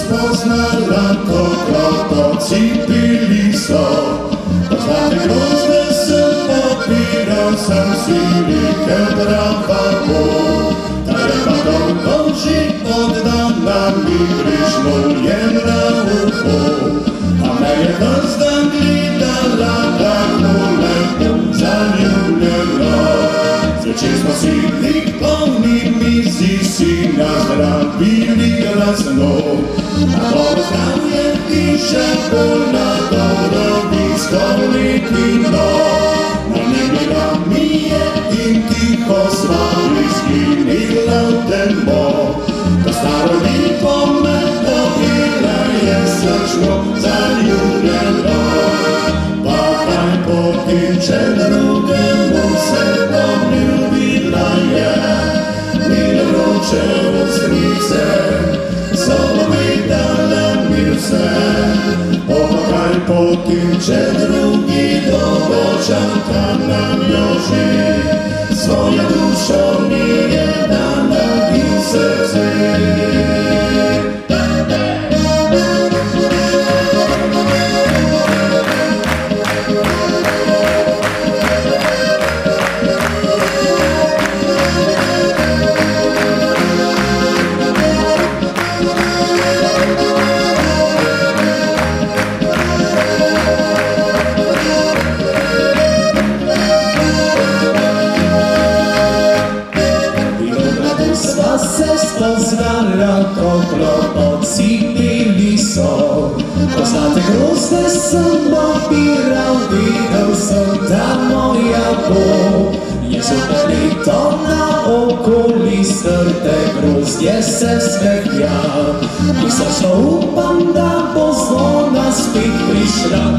Poznala krotoci bili so, poznate grozne sem popiral, sam svilike pravako. Ta je pa dolgo že oddana mi prišlo jem na uho, a me je ves dan gledala tako lepo zaljubljena. Zvečer smo si polni mizi si nazdravili glasno, na dobro zdravje in še bolj na dobrobisko letino. Na njega mi je in tiho sva izginila v temo, to staro lipo me dojela je srčno zaljubljeno. Pa kaj potem, če drugemu se obljubila je, mi vroče ustnice so povedale mi vse. Kaj potem, če drugi dolgo čaka na njo že, svojo dušo mi je dala in srce. Spoznala, koklo odsipili so, poznate grozne sem opiral, videl sem, da moja bo. Je zopet leto na okoli strte grozdje se smehlja, in srčno upam, da bo zvona spet prišla.